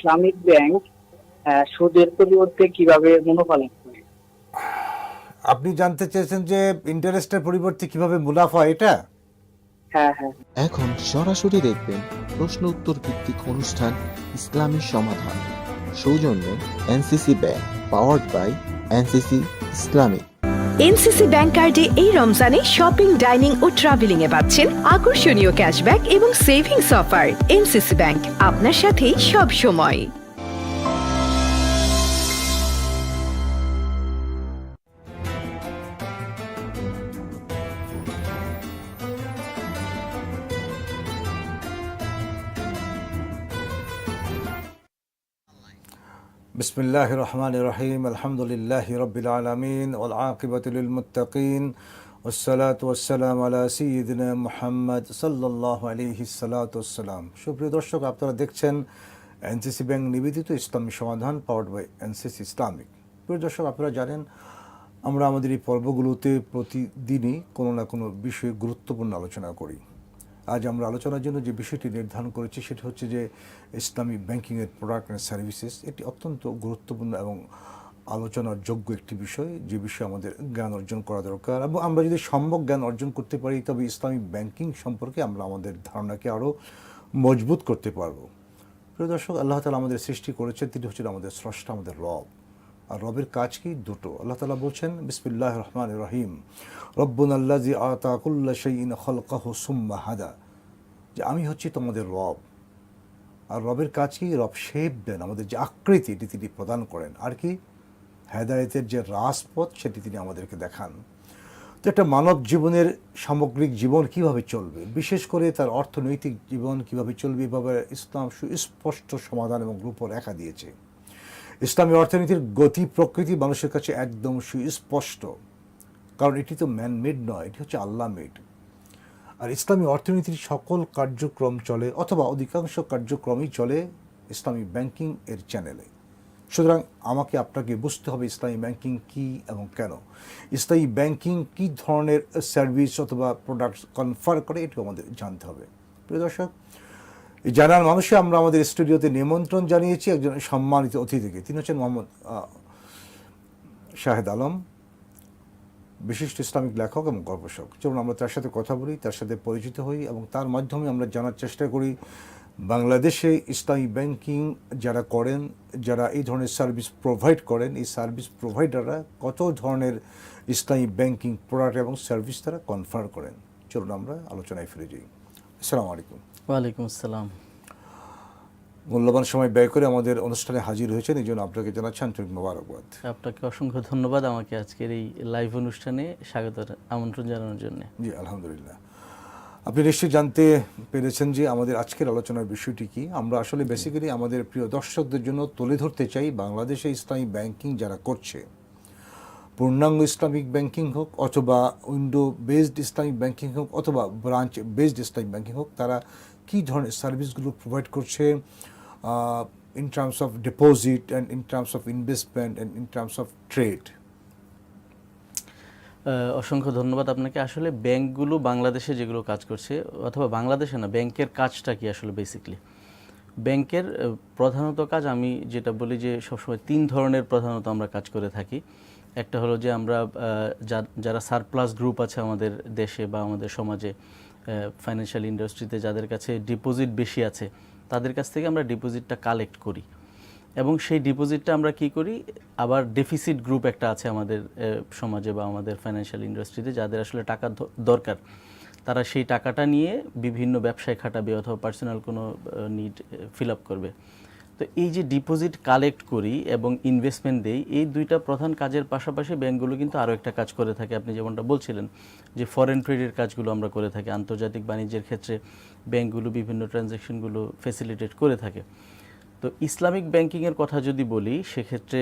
Islamic bank সুদের পরিবর্তে কিভাবে মুনাফা লাভ করে? আপনি জানতে চেয়েছেন যে ইন্টারেস্টের পরিবর্তে কিভাবে মুনাফা, এটা? হ্যাঁ, হ্যাঁ। এখন সরাসরি দেখবেন প্রশ্ন উত্তর ভিত্তিক অনুষ্ঠান ইসলামী সমাধান, সৌজন্যে NCC bank, powered by NCC Islamic. NCC bank কার্ডে এই রমজানে শপিং, ডাইনিং ও ট্রাভেলিং এ পাচ্ছেন আকর্ষণীয় ক্যাশব্যাক এবং সেভিংস অফার। এনসিসি ব্যাংক, আপনার সাথেই সব সময়। বিসমিল্লাহির রহমানির রহিম, আলহামদুলিল্লাহি রাব্বিল আলামিন, ওয়াল আকিবাতু লিল মুত্তাকিন, ওয়াসসালাতু ওয়াসসালামু আলা সাইয়্যিদিনা মুহাম্মদ সাল্লাল্লাহু আলাইহি সাল্লাতু ওয়াসসালাম। সুপ্রিয় দর্শক, আপনারা দেখছেন এনসিসি ব্যাংক নিবেদিত ইসলামী সমাধান, পাওয়ার্ড বাই এনসিসি ইসলামিক। প্রিয় দর্শক, আপনারা জানেন আমরা আমাদের এই পর্বগুলোতে প্রতিদিনই কোনো না কোনো বিষয়ে গুরুত্বপূর্ণ আলোচনা করি। আজ আমরা আলোচনার জন্য যে বিষয়টি নির্ধারণ করেছি সেটি হচ্ছে যে ইসলামী ব্যাংকিংয়ের প্রোডাক্ট অ্যান্ড সার্ভিসেস। এটি অত্যন্ত গুরুত্বপূর্ণ এবং আলোচনার যোগ্য একটি বিষয়, যে বিষয়ে আমাদের জ্ঞান অর্জন করা দরকার। এবং আমরা যদি সম্যক জ্ঞান অর্জন করতে পারি, তবে ইসলামী ব্যাংকিং সম্পর্কে আমরা আমাদের ধারণাকে আরও মজবুত করতে পারবো। প্রিয় দর্শক, আল্লাহ তাআলা আমাদের সৃষ্টি করেছেন, তিনি হচ্ছেন আমাদের স্রষ্টা, আমাদের রব। আর রবের কাজ কি? দুটো। আল্লাহ তাআলা বলছেন, বিসমিল্লাহির রহমানির রহিম, রব্বুনাল্লাযী আতা কুল্লা শাইইন খালকাহু সুম্মা হাদা, যে আমি হচ্ছি তোমাদের রব। আর রবের কাজ কি? রব শেপ দেন, আমাদের যে আকৃতি এটি তিনি প্রদান করেন। আর কি? হেদায়েতের যে রাজপথ সেটি তিনি আমাদেরকে দেখান। তো একটা মানব জীবনের সামগ্রিক জীবন কিভাবে চলবে, বিশেষ করে তার অর্থনৈতিক জীবন কিভাবে চলবে, এভাবে ইসলাম সুস্পষ্ট সমাধান এবং রূপরেখা দিয়েছে। ইসলামী অর্থনীতির গতি প্রকৃতি মানুষের কাছে একদম সুস্পষ্ট, কারণ এটি তো ম্যানমেড নয়, এটি হচ্ছে আল্লাহ মেড। আর ইসলামী অর্থনীতির সকল কার্যক্রম চলে, অথবা অধিকাংশ কার্যক্রমই চলে ইসলামী ব্যাংকিং এর চ্যানেলে। সুতরাং আমাকে আপনাকে বুঝতে হবে ইসলামী ব্যাংকিং কী এবং কেন, ইসলামী ব্যাংকিং কী ধরনের সার্ভিস অথবা প্রোডাক্টস কনফার করে, এটিও আমাদের জানতে হবে। প্রিয় দর্শক, এই জানার মানুষে আমরা আমাদের স্টুডিওতে নিমন্ত্রণ জানিয়েছি একজন সম্মানিত অতিথিকে। তিনি হচ্ছেন মোহাম্মদ শাহেদ আলম, বিশিষ্ট ইসলামিক লেখক এবং গবেষক। চলুন আমরা তার সাথে কথা বলি, তার সাথে পরিচিত হই এবং তার মাধ্যমে আমরা জানার চেষ্টা করি বাংলাদেশে ইসলামী ব্যাংকিং যারা করেন, যারা এই ধরনের সার্ভিস প্রোভাইড করেন, এই সার্ভিস প্রোভাইডাররা কত ধরনের ইসলামী ব্যাংকিং প্রোডাক্ট এবং সার্ভিস তারা কনফার করেন। চলুন আমরা আলোচনায় ফিরে যাই। আসসালামু আলাইকুম। ওয়ালাইকুম আসসালাম। মূল্যবান সময় ব্যয় করে আমাদের অনুষ্ঠানে হাজির হয়েছেন, এই জন্য আপনাকে জানাচ্ছি আন্তরিক মোবারকবাদ। আপনাকে অসংখ্য ধন্যবাদ আমাকে আজকের এই লাইভ অনুষ্ঠানে স্বাগত আমন্ত্রণ জানানোর জন্য। জি, আলহামদুলিল্লাহ। আপনি নিশ্চয়ই জানতে পেরেছেন যে আমাদের আজকের আলোচনার বিষয়টি কি। আমরা আসলে বেসিক্যালি আমাদের প্রিয় দর্শকদের জন্য তুলে ধরতে চাই বাংলাদেশে ইসলামী ব্যাংকিং যারা করছে, পূর্ণাঙ্গ ইসলামিক ব্যাংকিং হোক অথবা উইন্ডো বেসড ইসলামিক ব্যাংকিং হোক অথবা ব্রাঞ্চ বেসড ইসলামিক ব্যাংকিং হোক, তারা কী ধরনের সার্ভিসগুলো প্রোভাইড করছে in terms of deposit and in terms of investment and in terms of trade. অসংখ্য ধন্যবাদ আপনাকে। আসলে ব্যাংকগুলো বাংলাদেশে যেগুলো কাজ করছে, অথবা বাংলাদেশে না, ব্যাংকের কাজটা কি আসলে বেসিকলি? ব্যাংকের প্রধানত কাজ, আমি যেটা বলি যে সবসময় তিন ধরনের প্রধানত আমরা কাজ করে থাকি। একটা হলো যে আমরা যারা সারপ্লাস গ্রুপ আছে আমাদের দেশে বা আমাদের সমাজে, ফাইন্যান্সিয়াল ইন্ডাস্ট্রিতে যাদের কাছে ডিপোজিট বেশি আছে, তাদের কাছ থেকে আমরা ডিপোজিটটা কালেক্ট করি এবং সেই ডিপোজিটটা আমরা কি করি, আবার ডেফিসিট গ্রুপ একটা আছে আমাদের সমাজে বা আমাদের ফাইন্যান্সিয়াল ইন্ডাস্ট্রিতে, যাদের আসলে টাকা দরকার, তারা সেই টাকাটা নিয়ে বিভিন্ন ব্যবসায় খাটাবে অথবা পার্সোনাল কোনো নিড ফিল আপ করবে। তো এই যে ডিপোজিট কালেক্ট করি এবং ইনভেস্টমেন্ট দেই, এই দুইটা প্রধান কাজের পাশাপাশি ব্যাংকগুলো কিন্তু আরও একটা কাজ করে থাকে। আপনি যেমনটা বলছিলেন যে ফরেন ট্রেডের কাজগুলো আমরা করে থাকি, আন্তর্জাতিক বাণিজ্যের ক্ষেত্রে ব্যাংকগুলো বিভিন্ন ট্রানজ্যাকশনগুলো ফ্যাসিলিটেট করে থাকে। তো ইসলামিক ব্যাংকিংয়ের কথা যদি বলি, সেক্ষেত্রে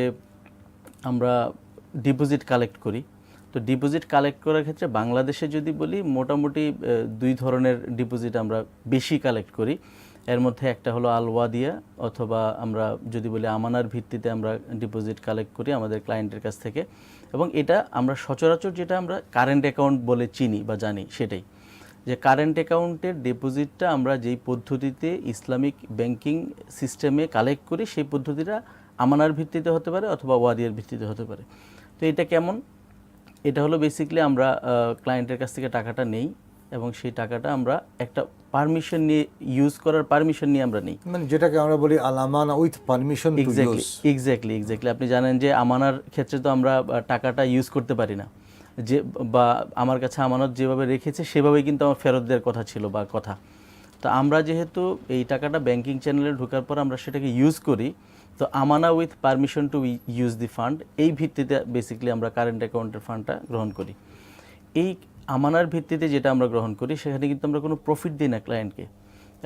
আমরা ডিপোজিট কালেক্ট করি। তো ডিপোজিট কালেক্ট করার ক্ষেত্রে বাংলাদেশে যদি বলি, মোটামুটি দুই ধরনের ডিপোজিট আমরা বেশি কালেক্ট করি। এর মধ্যে একটা হলো আল ওয়াদিয়া, অথবা আমরা যদি বলি আমানার ভিত্তিতে আমরা ডিপোজিট কালেক্ট করি আমাদের ক্লায়েন্টের কাছ থেকে, এবং এটা আমরা সচরাচর যেটা আমরা কারেন্ট অ্যাকাউন্ট বলে চিনি বা জানি সেটাই, যে কারেন্ট অ্যাকাউন্টের ডিপোজিটটা আমরা যেই পদ্ধতিতে ইসলামিক ব্যাংকিং সিস্টেমে কালেক্ট করি সেই পদ্ধতিটা আমানার ভিত্তিতে হতে পারে অথবা ওয়াদিয়ার ভিত্তিতে হতে পারে। তো এটা কেমন? এটা হলো বেসিক্যালি আমরা ক্লায়েন্টের কাছ থেকে টাকাটা নেই এবং সেই টাকাটা আমরা একটা পারমিশন নিয়ে ইউজ করার পারমিশন নিয়ে আমরা নেই, মানে যেটাকে আমরা বলি আল আমানা with permission to use. Exactly আপনি জানেন যে আমানার ক্ষেত্রে তো আমরা টাকাটা ইউজ করতে পারি না, যে বা আমার কাছে আমানত যেভাবে রেখেছে সেভাবেই কিন্তু আমার ফেরত দেওয়ার কথা ছিল বা কথা। তো আমরা যেহেতু এই টাকাটা ব্যাংকিং চ্যানেলে ঢোকার পর আমরা সেটাকে ইউজ করি, তো আমানা with permission to use the fund, এই ভিত্তিতে বেসিক্যালি আমরা কারেন্ট অ্যাকাউন্টের ফান্ডটা গ্রহণ করি। এই আমানার ভিত্তিতে যেটা আমরা গ্রহণ করি সেখানে কিন্তু আমরা কোনো প্রফিট দিই না ক্লায়েন্টকে,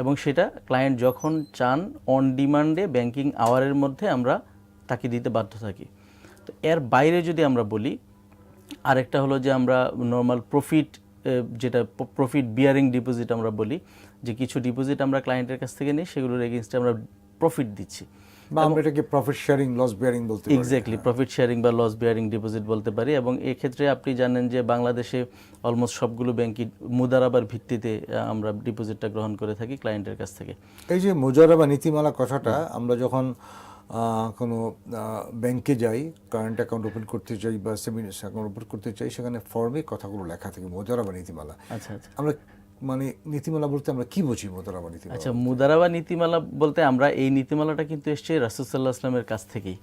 এবং সেটা ক্লায়েন্ট যখন চান অন ডিমান্ডে ব্যাংকিং আওয়ারের মধ্যে আমরা তাকে দিতে বাধ্য থাকি। তো এর বাইরে যদি আমরা বলি, আরেকটা হলো যে আমরা নর্মাল প্রফিট, যেটা প্রফিট বিয়ারিং ডিপোজিট আমরা বলি, যে কিছু ডিপোজিট আমরা ক্লায়েন্টের কাছ থেকে নিই, সেগুলোর এগেইনস্টে আমরা প্রফিট দিচ্ছি, বা আমরা এটাকে প্রফিট শেয়ারিং লস বেয়ারিং বলতে পারি। এক্স্যাক্টলি প্রফিট শেয়ারিং বা লস বেয়ারিং ডিপোজিট বলতে পারি। এবং এক্ষেত্রে আপনি জানেন যে বাংলাদেশে অলমোস্ট সবগুলো ব্যাংকই মুদারাবার ভিত্তিতে আমরা ডিপোজিটটা গ্রহণ করে থাকি ক্লায়েন্টের কাছ থেকে। এই যে মুজারাবা নীতিমালা কথাটা, আমরা যখন কোনো ব্যাংকে যাই, কারেন্ট অ্যাকাউন্ট ওপেন করতে চাই বা সেভিংস অ্যাকাউন্ট ওপেন করতে চাই, সেখানে ফর্মে কথাগুলো লেখা থাকে মুজারাবা নীতিমালা। আচ্ছা আচ্ছা আমরা মানে নীতিমালা বলতে আমরা কি বুঝি মুজারাবা নীতিমালা? আচ্ছা, মুদারাবা নীতিমালা বলতে আমরা এই নীতিমালাটা কিন্তু এসছে রাসূল সাল্লাল্লাহু আলাইহি ওয়াসাল্লামের কাছ থেকেই।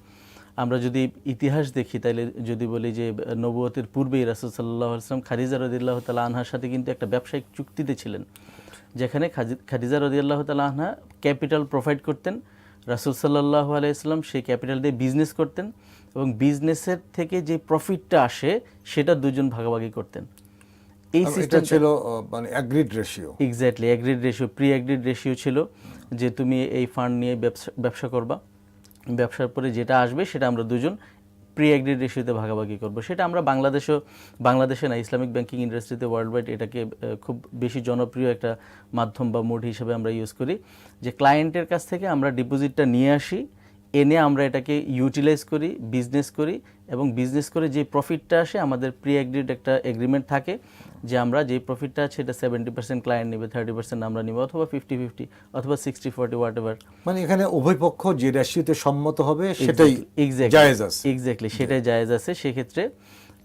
আমরা যদি ইতিহাস দেখি, তাহলে যদি বলি যে নবুয়তের পূর্বেই রাসূল সাল্লাল্লাহু আলাইহি ওয়াসাল্লাম খাদিজা রাদিয়াল্লাহু তাআলা আনহার সাথে কিন্তু একটা ব্যবসায়িক চুক্তিতে ছিলেন, যেখানে খাদিজা রাদিয়াল্লাহু তাআলা আনহা ক্যাপিটাল প্রোভাইড করতেন, রাসূল সাল্লাল্লাহু আলাইহি ওয়াসাল্লাম সেই ক্যাপিটাল দিয়ে বিজনেস করতেন, এবং বিজনেসের থেকে যে প্রফিটটা আসে সেটা দুজন ভাগাভাগি করতেন। এই সিস্টেম ছিল মানে agreed ratio. Exactly agreed ratio, pre agreed ratio ছিল, যে তুমি এই ফান্ড নিয়ে ব্যবসা করবা, ব্যবসার পরে যেটা আসবে সেটা আমরা দুজন প্রি অ্যাগ্রিড রেশিওতে ভাগাভাগি করব। সেটা আমরা বাংলাদেশে না, ইসলামিক ব্যাংকিং ইন্ডাস্ট্রিতে ওয়ার্ল্ড ওয়াইড এটাকে খুব বেশি জনপ্রিয় একটা মাধ্যম বা মোড হিসেবে আমরা ইউজ করি, যে ক্লায়েন্টের কাছ থেকে আমরা ডিপোজিটটা নিয়ে আসি, এনে আমরা এটাকে ইউটিলাইজ করি, বিজনেস করি, এবং বিজনেস করে যে প্রফিটটা আসে আমাদের প্রি অ্যাগ্রিড একটা এগ্রিমেন্ট থাকে যে আমরা যে প্রফিটটা আছে এটা 70% ক্লায়েন্ট নেবে, 30% আমরা নিব, অথবা 50-50 অথবা 60-40 হোয়াট এভার। মানে এখানে উভয় পক্ষ যে রেশিওতে সম্মত হবে সেটাই জায়েজ আছে। এক্স্যাক্টলি সেটাই জায়েজ আছে। সেক্ষেত্রে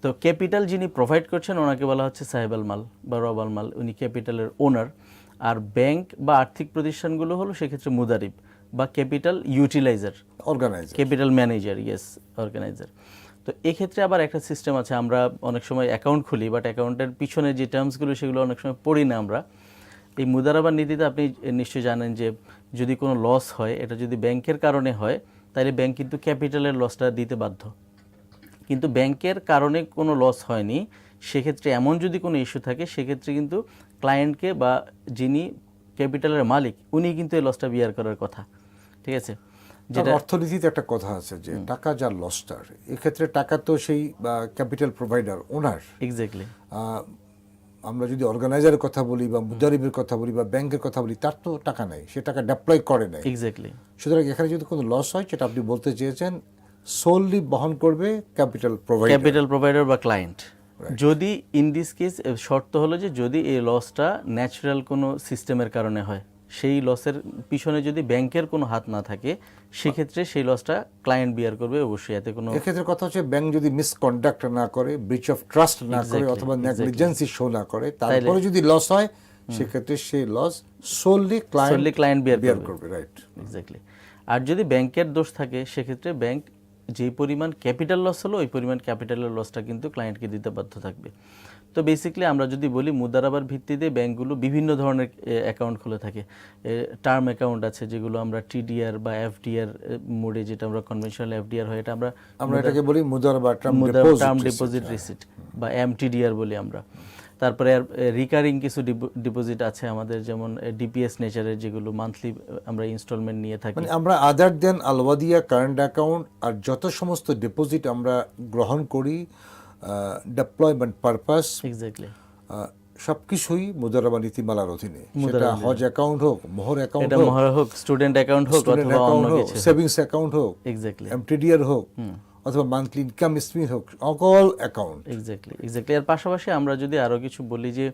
তো ক্যাপিটাল যিনি প্রোভাইড করছেন ওনাকে বলা হচ্ছে সাহেবাল মাল বা রবাল মাল, উনি ক্যাপিটালের ওনার। আর ব্যাংক বা আর্থিক প্রতিষ্ঠানগুলো হলো সেক্ষেত্রে মুদারিব বা capital utiliser, organiser, capital manager, yes organiser. তো এক্ষেত্রে আবার একটা সিস্টেম আছে, আমরা অনেক সময় অ্যাকাউন্ট খুলি, বাট অ্যাকাউন্টের পিছনে যে টার্মসগুলো সেগুলো অনেক সময় পড়ি না আমরা। এই মুদারাবার নীতিতে আপনি নিশ্চয়ই জানেন যে যদি কোনো লস হয়, এটা যদি ব্যাংকের কারণে হয়, তাহলে ব্যাংক কিন্তু ক্যাপিটালের লসটা দিতে বাধ্য। কিন্তু ব্যাংকের কারণে কোনো লস হয়নি, সেক্ষেত্রে এমন যদি কোনো ইস্যু থাকে, সেক্ষেত্রে কিন্তু ক্লায়েন্টকে বা যিনি ক্যাপিটালের মালিক উনি কিন্তু এই লসটা বিয়ার করার কথা। ঠিক আছে, যেটা অর্থনীতিতে একটা কথা আছে যে টাকা যার লসটার, এক্ষেত্রে টাকা তো সেই ক্যাপিটাল প্রোভাইডার ওনার। এক্স্যাক্টলি আমরা যদি অর্গানাইজারের কথা বলি বা মুদারিবের কথা বলি বা ব্যাংকের কথা বলি, তার তো টাকা নাই, সে টাকা ডেপ্লয় করে নাই। এক্স্যাক্টলি সুতরাং এখানে যদি কোনো লস হয়, যেটা আপনি বলতে চেয়েছেন, সোললি বহন করবে ক্যাপিটাল প্রোভাইডার বা ক্লায়েন্ট। যদি ইন দিস কেস শর্ত হলো যে যদি এই লসটা ন্যাচারাল কোনো সিস্টেমের কারণে হয়, সেই লসের পিছনে যদি ব্যাংকের কোনো হাত না থাকে, সেক্ষেত্রে সেই লসটা ক্লায়েন্ট বিয়ার করবে অবশ্যই। এতে কোনো এক্ষেত্রে কথা হচ্ছে ব্যাংক যদি মিসকন্ডাক্ট না করে, ব্রিচ অফ ট্রাস্ট না করে, অথবা নেগলিজেন্সি শো না করে, তারপরে যদি লস হয়, সেক্ষেত্রে সেই লস সোললি ক্লায়েন্ট বিয়ার করবে। Right, exactly. আর যদি ব্যাংকের দোষ থাকে, সেক্ষেত্রে ব্যাংক যে পরিমাণ ক্যাপিটাল লস হলো ওই পরিমাণ ক্যাপিটালের লসটা কিন্তু ক্লায়েন্টকে দিতে বাধ্য থাকবে। তো বেসিক্যালি আমরা যদি বলি, মুদারাবার ভিত্তিতে ব্যাংকগুলো বিভিন্ন ধরনের অ্যাকাউন্ট খুলে থাকে। টার্ম অ্যাকাউন্ট আছে যেগুলো আমরা টিডিআর বা এফডিআর মোডে, যেটা আমরা কনভেনশনাল এফডিআর হয়, এটা আমরা এটাকে বলি মুদারাবা টার্ম ডিপোজিট রিসিট বা এমটিডিআর বলি আমরা। তারপরে রিকারিং কিছু ডিপোজিট আছে আমাদের, যেমন ডিপিএস নেচারের, যেগুলো মান্থলি আমরা ইনস্টলমেন্ট নিয়ে থাকি। মানে আমরা আদার দেন আলওয়াদিয়া কারেন্ট অ্যাকাউন্ট আর যত সমস্ত ডিপোজিট আমরা গ্রহণ করি ডেপ্লয়মেন্ট পারপাস, এক্স্যাক্টলি সবকিছুই মুদারাবা নীতিমালার অধীনে। সেটা হজ অ্যাকাউন্ট হোক, মোহর অ্যাকাউন্ট হোক, স্টুডেন্ট অ্যাকাউন্ট হোক, অথবা অন্য কিছু, সেভিংস অ্যাকাউন্ট হোক, এক্স্যাক্টলি এমটিডিআর হোক, অথবা মান্থলি ইনকাম স্ট্রিম হোক, অল অ্যাকাউন্ট। এক্স্যাক্টলি। এর পাশাপাশি আমরা যদি আরো কিছু বলি, যে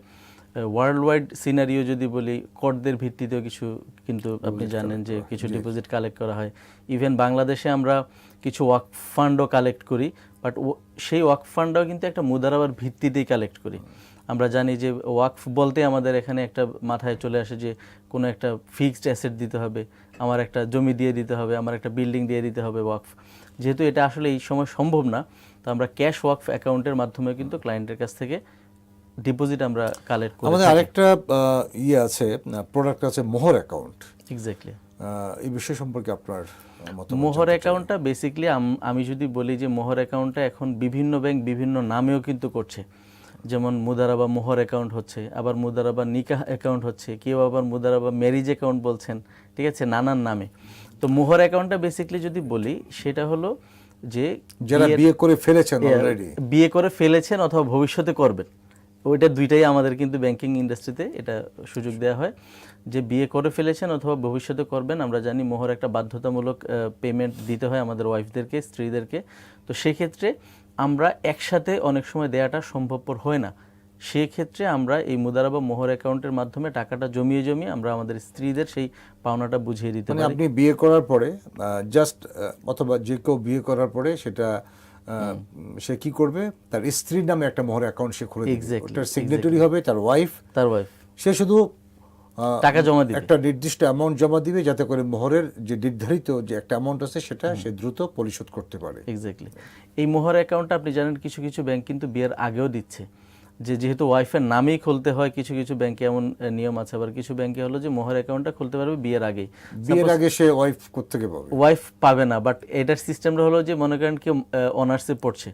ওয়ার্ল্ড ওয়াইড সিনারিও যদি বলি, করদের ভিত্তিতেও কিছু কিন্তু আপনি জানেন যে কিছু ডিপোজিট কালেক্ট করা হয়। ইভেন বাংলাদেশে আমরা কিছু ওয়াকফ ফান্ডও কালেক্ট করি, বাট সেই ওয়াকফ ফান্ডটাও কিন্তু একটা মুদারাবার ভিত্তিতেই কালেক্ট করি। আমরা জানি যে ওয়াকফ বলতে আমাদের এখানে একটা মাথায় চলে আসে যে কোনো একটা ফিক্সড অ্যাসেট দিতে হবে, আমার একটা জমি দিয়ে দিতে হবে, আমার একটা বিল্ডিং দিয়ে দিতে হবে ওয়াকফ। যেহেতু এটা আসলে এই সময় সম্ভব না, তো আমরা ক্যাশ ওয়াকফ অ্যাকাউন্টের মাধ্যমে কিন্তু ক্লায়েন্টের কাছ থেকে ডিপোজিট আমরা কালেক্ট করি। আমাদের আরেকটা আছে, প্রোডাক্ট আছে মোহর অ্যাকাউন্ট। এক্স্যাক্টলি, এই বিষয় সম্পর্কে আপনার মতামত? মোহর অ্যাকাউন্টটা বেসিক্যালি আমি যদি বলি যে মোহর অ্যাকাউন্টটা এখন বিভিন্ন ব্যাংক বিভিন্ন নামেও কিন্তু করছে। যেমন মুদারাবা মোহর অ্যাকাউন্ট হচ্ছে, আবার মুদারাবা নিকাহ অ্যাকাউন্ট হচ্ছে, কেউ আবার মুদারাবা ম্যারিজ অ্যাকাউন্ট বলছেন, ঠিক আছে, নানান নামে। তো মোহর অ্যাকাউন্টটা বেসিক্যালি যদি বলি সেটা হলো যে যারা বিয়ে করে ফেলেছেন অলরেডি, বিয়ে করে ফেলেছেন অথবা ভবিষ্যতে করবেন, ওইটা দুইটাই আমাদের কিন্তু ব্যাংকিং ইন্ডাস্ট্রিতে এটা সুযোগ দেওয়া হয় যে বিয়ে করে ফেলেছেন অথবা ভবিষ্যতে করবেন। আমরা জানি মোহর একটা বাধ্যতামূলক পেমেন্ট দিতে হয় আমাদের ওয়াইফদেরকে, স্ত্রীদেরকে। তো সেক্ষেত্রে আমরা একসাথে অনেক সময় দেওয়াটা সম্ভবপর হয় না। সেক্ষেত্রে আমরা এই মুদারাবা মোহর অ্যাকাউন্টের মাধ্যমে টাকাটা জমিয়ে জমিয়ে আমরা আমাদের স্ত্রীদের সেই পাওনাটা বুঝিয়ে দিতে পারি। আপনি বিয়ে করার পরে জাস্ট অথবা যে কেউ বিয়ে করার পরে সেটা সে কি করবে, তার স্ত্রীর নামে একটা মোহর অ্যাকাউন্ট সে খুলে দিবে, ওটার সিগনেটরি হবে তার ওয়াইফ। সে শুধু টাকা জমা দিবে, একটা নির্দিষ্ট অ্যামাউন্ট জমা দিবে, যাতে করে মোহরের যে নির্ধারিত যে একটা অ্যামাউন্ট আছে সেটা সে দ্রুত পরিশোধ করতে পারে। এক্স্যাক্টলি। এই মোহর অ্যাকাউন্টটা আপনি জানেন কিছু কিছু ব্যাংক কিন্তু বিয়ের আগেও দিচ্ছে, যেহেতু ওয়াইফের নামেই খুলতে হয়। কিছু কিছু ব্যাংকে এমন নিয়ম আছে, আবার কিছু ব্যাংকে হলো যে মোহর অ্যাকাউন্টটা খুলতে পারবে বিয়ের আগেই। বিয়ের আগে সে ওয়াইফ কোত্থেকে পাবে? ওয়াইফ পাবে না, বাট এটার সিস্টেমটা হলো যে মনে করেন কেউ অনার্সে পড়ছে,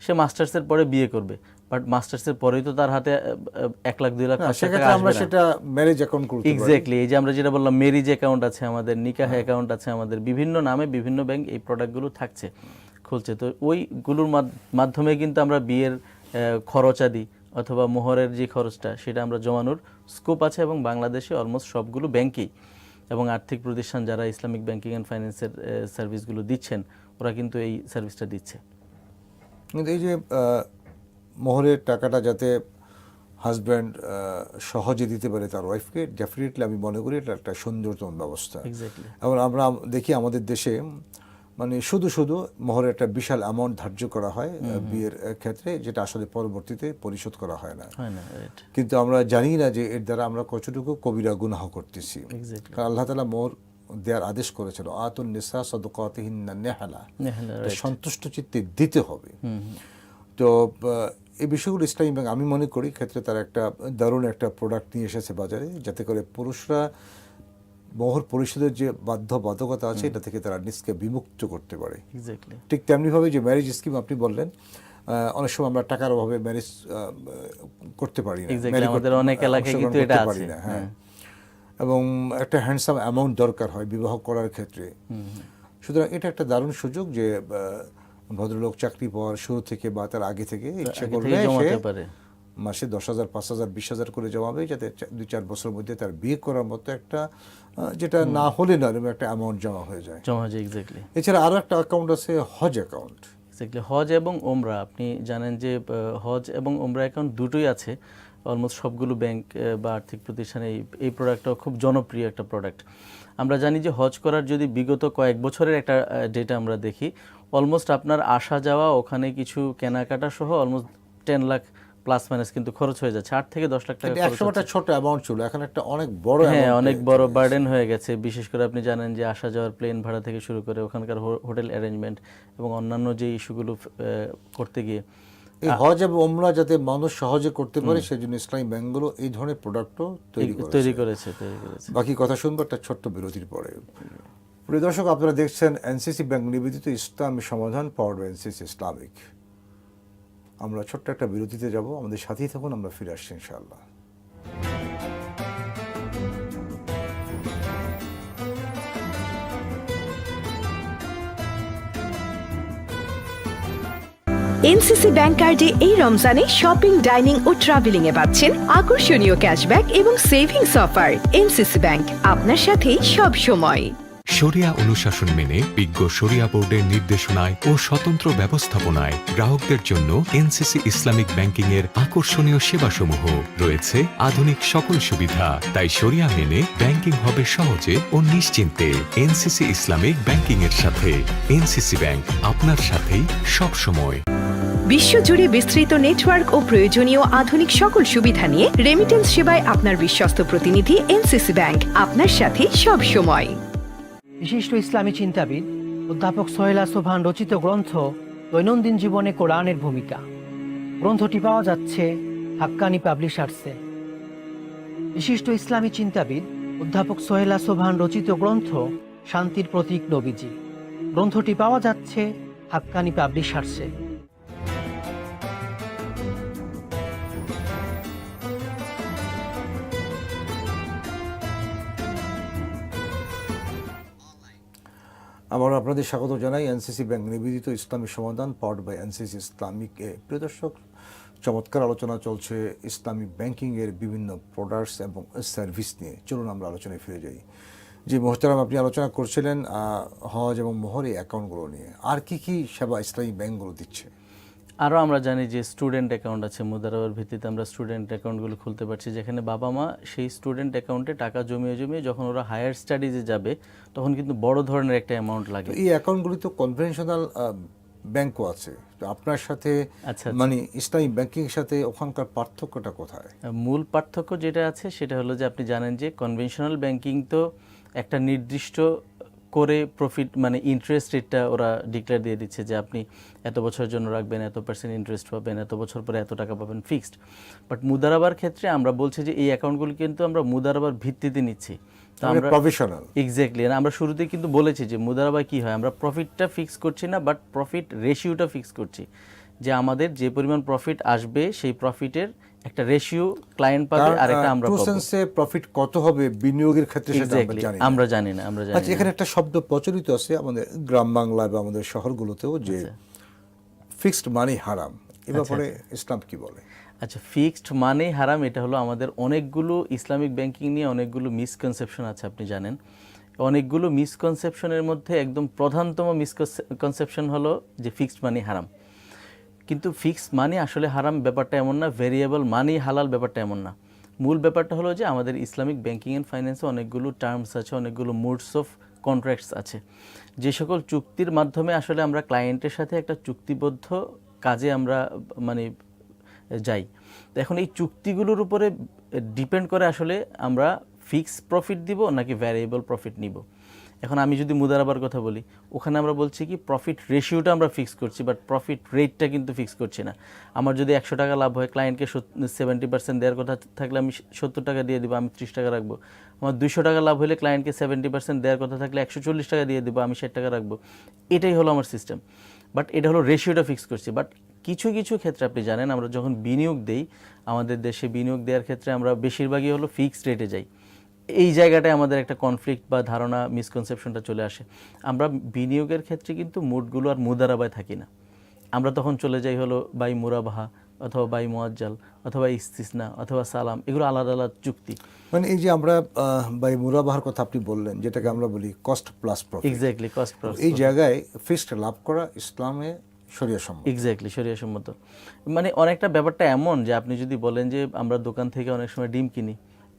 সে মাস্টার্সের পরে বিয়ে করবে, বাট মাস্টার্সের পরেই তো তার হাতে 1 লাখ 2 লাখ টাকা আসবে না। আমরা সেটা ম্যারেজ অ্যাকাউন্ট করতে পারি। এক্স্যাক্টলি, এই যে আমরা যেটা বললাম ম্যারিজ অ্যাকাউন্ট আছে আমাদের, নিকাহ অ্যাকাউন্ট আছে আমাদের, বিভিন্ন নামে বিভিন্ন ব্যাংক এই প্রোডাক্টগুলো থাকছে, খুলছে। তো ওইগুলোর মাধ্যমে কিন্তু আমরা বিয়ের খরচাদি অথবা মোহরের যে খরচটা সেটা আমরা জমানোর স্কোপ আছে, এবং বাংলাদেশে অলমোস্ট সবগুলো ব্যাংকেই এবং আর্থিক প্রতিষ্ঠান যারা ইসলামিক ব্যাংকিং অ্যান্ড ফাইন্যান্সের সার্ভিসগুলো দিচ্ছেন ওরা কিন্তু এই সার্ভিসটা দিচ্ছে। কিন্তু এই যে মোহরের টাকাটা যাতে হাজব্যান্ড সহজে দিতে পারে তার ওয়াইফকে, ডেফিনেটলি আমি মনে করি এটা একটা সুন্দরতম ব্যবস্থা। এবং আমরা দেখি আমাদের দেশে মানে শুধু শুধু মোহরের একটা বিশাল অ্যামাউন্ট ধার্য করা হয় বিয়ের ক্ষেত্রে, যেটা আসলে পরবর্তীতে পরিশোধ করা হয় না। কিন্তু আমরা জানি না যে এর দ্বারা আমরা কতটুকু কবিরা গুনাহ করতেছি। কারণ আল্লাহ তাআলা মোহর দেওয়ার আদেশ করেছিল, আতুন নিসা সাদকাতিহিন্না নিহলা, সন্তুষ্ট চিত্তে দিতে হবে। তো এই বিষয়গুলো ইসলামী ব্যাংক আমি মনে করি ক্ষেত্রে তারা একটা দারুণ একটা প্রোডাক্ট নিয়ে এসেছে বাজারে, যাতে করে পুরুষরা মোহর পরিশোধের যে বাধ্যবাধকতা আছে এটা থেকে তারা নিজকে বিমুক্ত করতে পারে। ঠিক তেমনিভাবে যে ম্যারেজ স্কিম আপনি বললেন, অনেক সময় আমরা টাকার অভাবে ম্যারেজ করতে পারি না, আমাদের অনেক এলাকায় কিন্তু এটা আছে। হ্যাঁ, এবং একটা হ্যান্ডসাম অ্যামাউন্ট দরকার হয় বিবাহ করার ক্ষেত্রে। সুতরাং এটা একটা দারুণ সুযোগ যে ভদ্রলোক চাকরি পাওয়ার শুরু থেকে বা তার আগে থেকে ইচ্ছা করলে সে মাসে 10,000, 5,000, 20,000 করে জমাবে, যাতে 2-4 বছরের মধ্যে তার বিয়ে করার মতো একটা, যেটা না হলে না এরকম একটা অ্যামাউন্ট জমা হয়ে যায়। এছাড়া আরো একটা অ্যাকাউন্ট আছে হজ অ্যাকাউন্ট। হজ এবং ওমরা, আপনি জানেন যে হজ এবং ওমরা অ্যাকাউন্ট দুটোই আছে অলমোস্ট সবগুলো ব্যাংক বা আর্থিক প্রতিষ্ঠানে। এই প্রোডাক্টটাও খুব জনপ্রিয় একটা প্রোডাক্ট। আমরা জানি যে হজ করার যদি বিগত কয়েক বছরের একটা ডেটা আমরা দেখি, অলমোস্ট আপনার আসা যাওয়া, ওখানে কিছু কেনাকাটা সহ অলমোস্ট 10 লাখ প্লাস মাইনাস কিন্তু খরচ হয়ে যাচ্ছে। 8 থেকে 10 লাখ টাকা। একটা ছোট অ্যামাউন্ট ছিল, এখন একটা অনেক বড়, অনেক বড় বার্ডেন হয়ে গেছে। বিশেষ করে আপনি জানেন যে আসা যাওয়ার প্লেন ভাড়া থেকে শুরু করে ওখানকার হোটেল অ্যারেঞ্জমেন্ট এবং অন্যান্য যে ইস্যুগুলো করতে গিয়ে এই হজ এবং ওমরা যাতে মানুষ সহজে করতে পারে সেজন্য ইসলামী ব্যাংকগুলো এই ধরনের প্রোডাক্টও তৈরি করেছে। বাকি কথা শুনবো একটা ছোট্ট বিরতির পরে। প্রিয় দর্শক, আপনারা দেখছেন এনসিসি ব্যাংক নিবেদিত ইসলামী সমাধান, পাওয়ার্ড বাই এনসিসি ইসলামিক। আমরা ছোট্ট একটা বিরতিতে যাব, আমাদের সাথেই থাকুন, আমরা ফিরে আসছি ইনশাআল্লাহ। এনসিসি ব্যাংক কার্ডে এই রমজানে শপিং, ডাইনিং ও ট্রাভেলিং এ পাচ্ছেন আকর্ষণীয় ক্যাশব্যাক এবং সেভিংস অফার। এনসিসি ব্যাংক, আপনার সাথেই সব সময়। শরিয়া অনুশাসন মেনে বিজ্ঞ শরিয়া বোর্ডের নির্দেশনায় ও স্বতন্ত্র ব্যবস্থাপনায় গ্রাহকদের জন্য এনসিসি ইসলামিক ব্যাংকিং এর আকর্ষণীয় সেবাসমূহ রয়েছে। আধুনিক সকল সুবিধা, তাই শরিয়া মেনে ব্যাংকিং হবে সহজে ও নিশ্চিন্তে। এনসিসি ইসলামিক ব্যাংকিং এর সাথে। এনসিসি ব্যাংক, আপনার সাথেই সব সময়। বিশ্বজুড়ে বিস্তৃত নেটওয়ার্ক ও প্রয়োজনীয় আধুনিক সকল সুবিধা নিয়ে রেমিটেন্স সেবায় আপনার বিশ্বস্ত প্রতিনিধি এনসিসি ব্যাংক, আপনার সাথে সব সময়। বিশিষ্ট ইসলামী চিন্তাবিদ অধ্যাপক সোহেলা সোভান রচিত গ্রন্থ দৈনন্দিন জীবনে কোরআনের ভূমিকা। গ্রন্থটি পাওয়া যাচ্ছে হাক্কানি পাবলিশার্সে। বিশিষ্ট ইসলামী চিন্তাবিদ অধ্যাপক সোহেলা সোভান রচিত গ্রন্থ শান্তির প্রতীক নবীজি। গ্রন্থটি পাওয়া যাচ্ছে হাক্কানি পাবলিশার্সে। আবার আপনাদের স্বাগত জানাই এনসিসি ব্যাংক নিবেদিত ইসলামী সমাধান পাওয়ার্ড বাই এনসিসি ইসলামিক এ। প্রিয় দর্শক, চমৎকার আলোচনা চলছে ইসলামিক ব্যাংকিংয়ের বিভিন্ন প্রোডাক্টস এবং সার্ভিস নিয়ে। চলুন আমরা আলোচনায় ফিরে যাই। যে মোহতারাম, আপনি আলোচনা করছিলেন হজ এবং মোহর এই অ্যাকাউন্টগুলো নিয়ে। আর কি কি সেবা ইসলামী ব্যাংকগুলো দিচ্ছে? আরও আমরা জানি যে স্টুডেন্ট অ্যাকাউন্ট আছে, মুদারাবার ভিত্তিতে আমরা স্টুডেন্ট অ্যাকাউন্টগুলো খুলতে পারছি, যেখানে বাবা মা সেই স্টুডেন্ট অ্যাকাউন্টে টাকা জমিয়ে জমিয়ে যখন ওরা হায়ার স্টাডিজে যাবে তখন কিন্তু বড় ধরনের একটা অ্যামাউন্ট লাগে। এই অ্যাকাউন্টগুলি তো কনভেনশনাল ব্যাংকও আছে, তো আপনার সাথে মানে ইসলামী ব্যাংকিংয়ের সাথে ওখানকার পার্থক্যটা কোথায়? মূল পার্থক্য যেটা আছে সেটা হলো যে আপনি জানেন যে কনভেনশনাল ব্যাংকিং তো একটা নির্দিষ্ট করে প্রফিট মানে ইন্টারেস্ট রেটটা ওরা ডিক্লেয়ার দিয়ে দিচ্ছে যে আপনি এত বছরের জন্য রাখবেন, এত % ইন্টারেস্ট পাবেন, এত বছর পরে এত টাকা পাবেন, ফিক্সড। বাট মুদারাবার ক্ষেত্রে আমরা বলছি যে এই অ্যাকাউন্টগুলি কিন্তু আমরা মুদারাবার ভিত্তিতে নিচ্ছি। তো আমরা প্রফেশনাল এক্স্যাক্টলি আমরা শুরুতেই কিন্তু বলেছি যে মুদারাবা কি হয়, আমরা প্রফিটটা ফিক্স করছি না, বাট প্রফিট রেশিওটা ফিক্স করছি, যে আমাদের যে পরিমাণ প্রফিট আসবে সেই প্রফিটের একটা রেশিও ক্লায়েন্ট পাবে আর একটা আমরা পাবো। সেন্সে প্রফিট কত হবে বিনিয়োগের ক্ষেত্রে সেটা আমরা জানি না। আচ্ছা, এখানে একটা শব্দ প্রচলিত আছে আমাদের গ্রাম বাংলায় বা আমাদের শহরগুলোতেও, যে ফিক্সড মানি হারাম। এ ব্যাপারে ইসলাম কি বলে? আচ্ছা, ফিক্সড মানি হারাম, এটা হলো আমাদের অনেকগুলো ইসলামিক ব্যাংকিং নিয়ে অনেকগুলো মিসকনসেপশন আছে। আপনি জানেন অনেকগুলো মিসকনসেপশনের মধ্যে একদম প্রধানতম মিসকনসেপশন হলো যে ফিক্সড মানি হারাম। কিন্তু ফিক্সড মানি আসলে হারাম ব্যাপারটা এমন না, ভেরিয়েবল মানি হালাল ব্যাপারটা এমন না। মূল ব্যাপারটা হলো যে আমাদের ইসলামিক ব্যাংকিং অ্যান্ড ফাইন্যান্সে অনেকগুলো টার্মস আছে, অনেকগুলো মোডস অফ কন্ট্রাক্টস আছে, যে সকল চুক্তির মাধ্যমে আসলে আমরা ক্লায়েন্টের সাথে একটা চুক্তিবদ্ধ কাজে আমরা মানে যাই। তো এখন এই চুক্তিগুলোর উপরে ডিপেন্ড করে আসলে আমরা ফিক্সড প্রফিট দিব নাকি ভ্যারিয়েবল প্রফিট নিব। এখন আমি যদি মুদারাবার কথা বলি, ওখানে আমরা বলছি কি প্রফিট রেশিওটা আমরা ফিক্স করছি, বাট প্রফিট রেটটা কিন্তু ফিক্স করছি না। আমার যদি 100 টাকা লাভ হয়, ক্লায়েন্টকে 70% দেওয়ার কথা থাকলে আমি 70 টাকা দিয়ে দিব, আমি 30 টাকা রাখবো। আমার 200 টাকা লাভ হলে ক্লায়েন্টকে 70% দেওয়ার কথা থাকলে 140 টাকা দিয়ে দিব, আমি 60 টাকা রাখবো। এটাই হলো আমার সিস্টেম, বাট এটা হলো রেশিওটা ফিক্স করছি। বাট কিছু কিছু ক্ষেত্রে আপনি জানেন আমরা যখন বিনিয়োগ দেই, আমাদের দেশে বিনিয়োগ দেওয়ার ক্ষেত্রে আমরা বেশিরভাগই হলো ফিক্সড রেটে যাই। এই জায়গাটায় আমাদের একটা কনফ্লিক্ট বা ধারণা মিসকনসেপশনটা চলে আসে। আমরা বিনিয়োগের ক্ষেত্রে কিন্তু মুডগুলো আর মুদারাবায় থাকি না, আমরা তখন চলে যাই হলো বাই মুরাবাহা অথবা বাই মুআজ্জাল অথবা ইস্তিসনা অথবা সালাম, এগুলো আলাদা আলাদা চুক্তি। মানে এই যে আমরা বাই মুরাবাহার কথা আপনি বললেন, যেটাকে আমরা বলি cost plus profit, exactly cost plus, এই জায়গায় ফিক্সড লাভ করা ইসলামে শরিয়াসম্মত। এক্স্যাক্টলি শরিয়াসম্মত। মানে অনেকটা ব্যাপারটা এমন যে আপনি যদি বলেন যে আমরা দোকান থেকে অনেক সময় ডিম কিনি,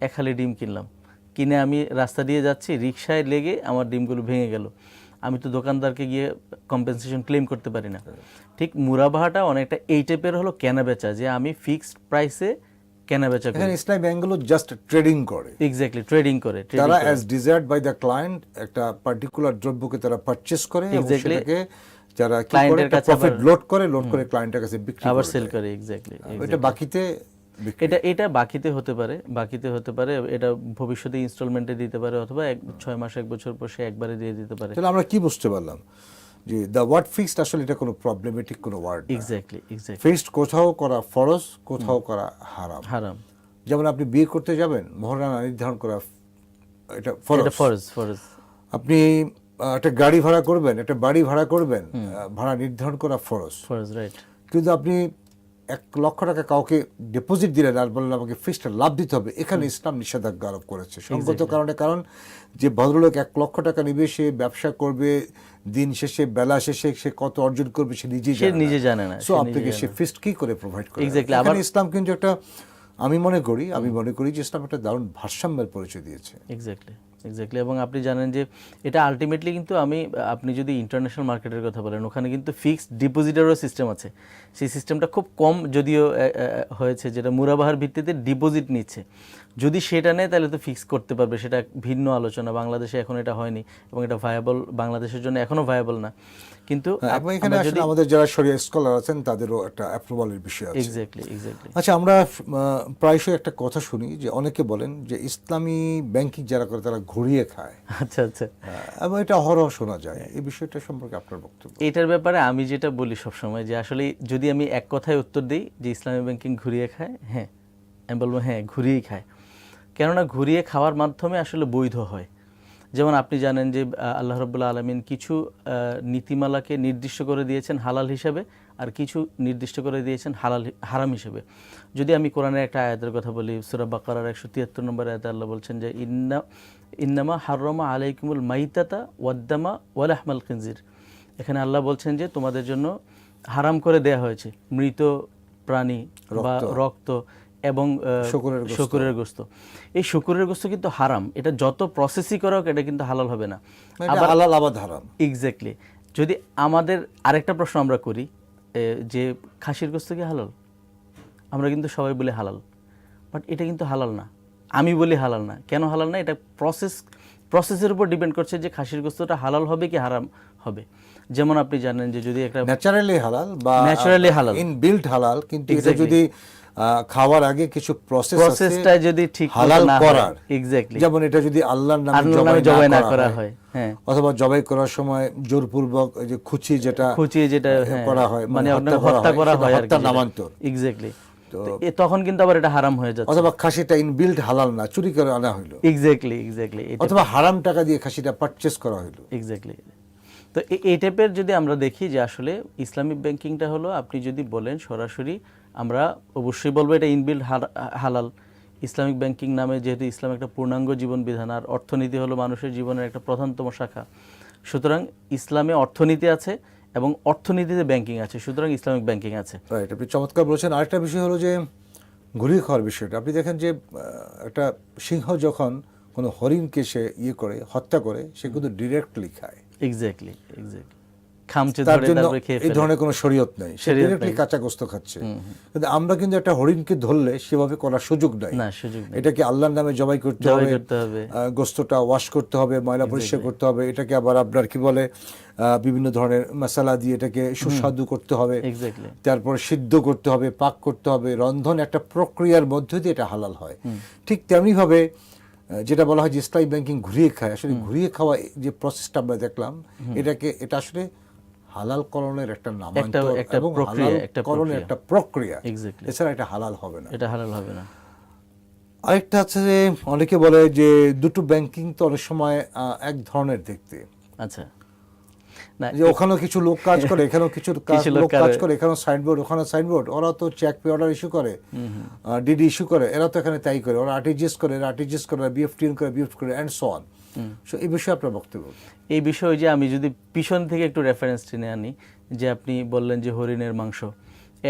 এক হালি ডিম কিনলাম, কিনে আমি রাস্তা দিয়ে যাচ্ছি, রিকশায় লেগে আমার ডিমগুলো ভেঙে গেল, আমি তো দোকানদারকে গিয়ে কম্পেনসেশন ক্লেম করতে পারি না। ঠিক মুরাবাহাটা অনেকটা এই টাইপের হলো কেনা বেচা, যে আমি ফিক্সড প্রাইসে কেনা বেচা করি। এখানে ইসলামী ব্যাংকগুলো জাস্ট ট্রেডিং করে। এক্স্যাক্টলি ট্রেডিং করে, তারা as desired by the client একটা পার্টিকুলার দ্রব্যকে তারা পারচেজ করে এবং সেটাকে যারা ক্লায়েন্টের কাছে প্রফিট লোড করে ক্লায়েন্টের কাছে বিক্রি করে, আবার সেল করে। এক্স্যাক্টলি এটা বাকিতে এটা বাকিতে হতে পারে, এটা ভবিষ্যতে ইনস্টলমেন্টে দিতে পারে অথবা 6 মাস 1 বছর পর সে একবারে দিয়ে দিতে পারে। তাহলে আমরা কি বুঝতে পারলাম যে দ্য ওয়ার্ড ফিক্সড আসলে এটা কোনো প্রবলেমেটিক কোনো ওয়ার্ড। এক্স্যাক্টলি ফিক্সড কোথাও করা ফরজ, কোথাও করা হারাম। যেমন আপনি বিয়ে করতে যাবেন, মোহরানা নির্ধারণ করা এটা ফরজ। আপনি একটা গাড়ি ভাড়া করবেন, একটা বাড়ি ভাড়া করবেন, ভাড়া নির্ধারণ করা ফরজ, রাইট। কিন্তু আপনি 1,00,000 টাকা কাউকে ডিপোজিট দিলেন আর বললেন আমাকে ফিক্সড লাভ দিতে হবে, এখানে ইসলাম নিষেধাজ্ঞা আরোপ করেছে সঙ্গত কারণে। কারণ যে ভদ্রলোক 1,00,000 টাকা নিবে, সে ব্যবসা করবে, দিন শেষে বেলা শেষে সে কত অর্জন করবে সে নিজে জানে না। সো আপনাকে সে ফিক্সড কি করে প্রোভাইড করে? এখানে ইসলাম কিন্তু একটা, আমি মনে করি যে ইসলাম একটা দারুণ ভারসাম্যের পরিচয় দিয়েছে। এক্স্যাক্টলি। এবং আপনি জানেন যে এটা আলটিমেটলি কিন্তু আপনি যদি ইন্টারন্যাশনাল মার্কেটের কথা বলেন, ওখানে কিন্তু ফিক্সড ডিপোজিটেরও সিস্টেম আছে। সেই সিস্টেমটা খুব কম যদিও হয়েছে, যেটা মুরাবাহার ভিত্তিতে ডিপোজিট নিচ্ছে। যদি সেটা নেয় তাহলে তো ফিক্স করতে পারবে, সেটা ভিন্ন আলোচনা। বাংলাদেশে এখন এটা হয়নি এবং এটা ভায়াবল, বাংলাদেশের জন্য এখনো ভায়াবল না। কিন্তু এখানে আসলে আমাদের যারা শরিয়া স্কলার আছেন তাদেরও একটা অ্যাপ্রুভালের বিষয় আছে। এক্স্যাক্টলি। আচ্ছা, আমরা প্রায়শই একটা কথা শুনি যে অনেকে বলেন যে ইসলামী ব্যাংকিং যারা করে তারা ঘুরিয়ে খায়। আচ্ছা। এবং এটা অহরহ শোনা যায়, এই বিষয়টা সম্পর্কে আপনার বক্তব্য? এটার ব্যাপারে আমি যেটা বলি সবসময়, যে আসলে যদি আমি এক কথায় উত্তর দিই যে ইসলামী ব্যাংকিং ঘুরিয়ে খায়, হ্যাঁ আমি বলবো হ্যাঁ ঘুরিয়েই খায়। কেননা ঘুরিয়ে খাওয়ার মাধ্যমে আসলে বৈধ হয়। যেমন আপনি জানেন যে আল্লাহ রাব্বুল আলামিন কিছু নীতিমালাকে নির্দিষ্ট করে দিয়েছেন হালাল হিসাবে, আর কিছু নির্দিষ্ট করে দিয়েছেন হারাম হিসেবে। যদি আমি কোরআনের একটা আয়াতের কথা বলি, সূরা বাকারার 173 নম্বর আয়াতে আল্লাহ বলছেন যে ইন্নামা হাররামা আলাইকুমুল মাইতাতা ওয়াদ্দামা ওয়া লাহমাল খিনজির। এখানে আল্লাহ বলছেন যে তোমাদের জন্য হারাম করে দেয়া হয়েছে মৃত প্রাণী বা রক্ত এবং শুকরের গোশত। এই শুকরের গোশত কিন্তু হারাম, এটা যত প্রসেসই করা হোক এটা কিন্তু হালাল হবে না, আবার হালাল আবার হারাম। এক্স্যাক্টলি। যদি আমাদের আরেকটা প্রশ্ন আমরা করি যে খাসির গোশত কি হালাল? আমরা কিন্তু সবাই বলি হালাল, বাট এটা কিন্তু হালাল না। আমি বলি হালাল না। কেন হালাল না? এটা প্রসেসের উপর ডিপেন্ড করছে যে খাসির গোশতটা হালাল হবে কি হারাম হবে। যেমন আপনি জানেন যে যদি একটা ন্যাচারালি হালাল বা ইনবিল্ট হালাল, কিন্তু এটা যদি খাওয়ার আগে কিছু প্রসেসটা যদি ঠিক হালাল করার, এক্স্যাক্টলি, যেমন এটা যদি আল্লাহর নামে জবাই না করা হয়, হ্যাঁ, অথবা জবাই করার সময় জোরপূর্বক যে খুঁচিয়ে যেটা করা হয়, মানে হত্যা করা হয় আর কি, নামান্তর, এক্স্যাক্টলি, তো তখন কিন্তু আবার এটা হারাম হয়ে যাচ্ছে। অথবা খাসিটা ইনবিল্ট হালাল না, চুরি করে আনা হলো, এক্স্যাক্টলি, অথবা হারাম টাকা দিয়ে খাসিটা পারচেজ করা হলো, এক্স্যাক্টলি। তো এই টাইপের যদি আমরা দেখি যে আসলে ইসলামিক ব্যাংকিংটা হলো, আপনি যদি বলেন সরাসরি, আমরা অবশ্যই বলবো এটা ইনবিল্ট হালাল। ইসলামিক ব্যাংকিং নামে, যেহেতু ইসলাম একটা পূর্ণাঙ্গ জীবন বিধান, আর অর্থনীতি হলো মানুষের জীবনের একটা প্রধানতম শাখা, সুতরাং ইসলামে অর্থনীতি আছে এবং অর্থনীতিতে ব্যাংকিং আছে, সুতরাং ইসলামিক ব্যাংকিং আছে। রাইট, আপনি চমৎকার বলেছেন। আরেকটা বিষয় হলো যে ঘুরিয়ে খাওয়ার বিষয়টা। আপনি দেখেন যে একটা সিংহ যখন কোনো হরিণকে সে হত্যা করে, সে কিন্তু ডিরেক্টলি খায়। এক্স্যাক্টলি। খামচে ধরে তারপরে খেয়ে ফেলে। এই ধরনের কোনো শরীয়ত নাই, সে ডিরেক্টলি কাঁচা গোশত খাচ্ছে। কিন্তু আমরা কিন্তু একটা হরিণকে ধরলে সেভাবে করার সুযোগ নাই। এটাকে আল্লাহর নামে জবাই করতে হবে, গোশতটা ওয়াশ করতে হবে, ময়লা পরিষ্কার করতে হবে, এটাকে আবার আপনার কি বলে বিভিন্ন ধরনের মশলা দিয়ে এটাকে সুস্বাদু করতে হবে, তারপর সিদ্ধ করতে হবে, পাক করতে হবে, রন্ধন একটা প্রক্রিয়ার মধ্য দিয়ে এটা হালাল হয়। ঠিক তেমনি ভাবে যেটা বলা হয় যে ইসলামিক ব্যাংকিং ঘুরিয়ে খায়, আসলে ঘুরিয়ে খাওয়া যে প্রসেসটা আমরা দেখলাম, এটা আসলে হালাল করণের একটা নামান্তর এবং হালাল করণের একটা প্রক্রিয়া, এছাড়া এটা হালাল হবে না, এটা হালাল হবে না। আরেকটা আছে যে অনেকে বলে যে দুটো ব্যাংকিং তো অনেক সময় এক ধরনের দেখতে। আচ্ছা, যে ওখানেও কিছু লোক কাজ করে, এখানেও কিছু লোক কাজ করে, এখানেও সাইনবোর্ড, ওখানে সাইনবোর্ড, ওরা তো চেক পে অর্ডার ইস্যু করে, ডিডি ইস্যু করে, এরা তো এখানে তাই করে, ওরা আরটিজিএস করে, বিএফটি করে এন্ড সো অন। সো এই বিষয়ে আপনার বক্তব্য? এই বিষয়ে যে আমি যদি পিছন থেকে একটু রেফারেন্স টেনে আনি, যে আপনি বললেন যে হরিণের মাংস,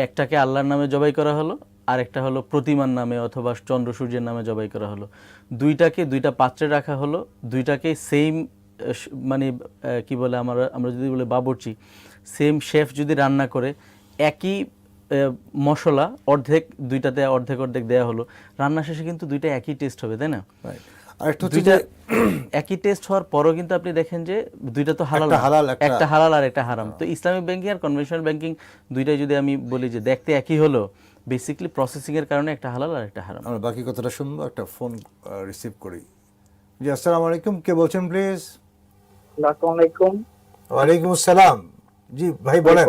একটাকে আল্লাহর নামে জবাই করা হলো, আর একটা হলো প্রতিমার নামে অথবা চন্দ্র সূর্যের নামে জবাই করা হলো। দুইটা পাত্রে রাখা হলো, দুইটাকে সেম মানে কি বলে আমরা যদি বলি বাবুর্চি, সেম শেফ যদি রান্না করে, একই মশলা দুইটাতে অর্ধেক দেয়া হলো, রান্না শেষে কিন্তু দুইটা একই টেস্ট হবে, তাই না? দুইটা একই টেস্ট হওয়ার পরও কিন্তু আপনি দেখেন যে দুইটা তো হালাল, একটা হালাল আর একটা হারাম। তো ইসলামিক ব্যাংকিং আর কনভেনশনাল ব্যাংকিং দুইটাই যদি আমি বলি যে দেখতে একই হলো, বেসিক্যালি প্রসেসিং এর কারণে একটা হালাল আর একটা হারাম। আমরা বাকি কথাটা শুনবো, একটা ফোন রিসিভ করি। জি, আসসালামু আলাইকুম, কে বলছেন প্লিজ? আসসালামু আলাইকুম। ওয়ালাইকুম আসসালাম। জি ভাই বলেন।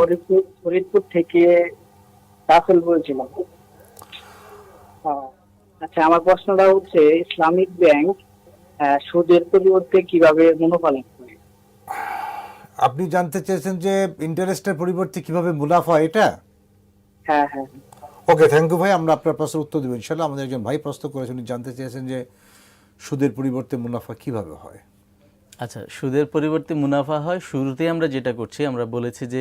ফরিদপুর থেকে রাসেল বলছিলাম। আচ্ছা, আমার প্রশ্নটা হচ্ছে ইসলামিক ব্যাংক সুদের পরিবর্তে কিভাবে মুনাফা লাভ করে? আপনি জানতে চেয়েছেন যে ইন্টারেস্টের পরিবর্তে কিভাবে মুনাফা, এটা? হ্যাঁ। ওকে, থ্যাংক ইউ ভাই। আমরা আপনার প্রশ্নের উত্তর দেবো ইনশাল্লাহ। আমাদের একজন ভাই প্রশ্ন করেছেন, উনি জানতে চেয়েছেন যে সুদের পরিবর্তে মুনাফা কিভাবে হয়। আচ্ছা, সুদের পরিবর্তে মুনাফা হয়, শুরুতেই আমরা যেটা করছি, আমরা বলেছি যে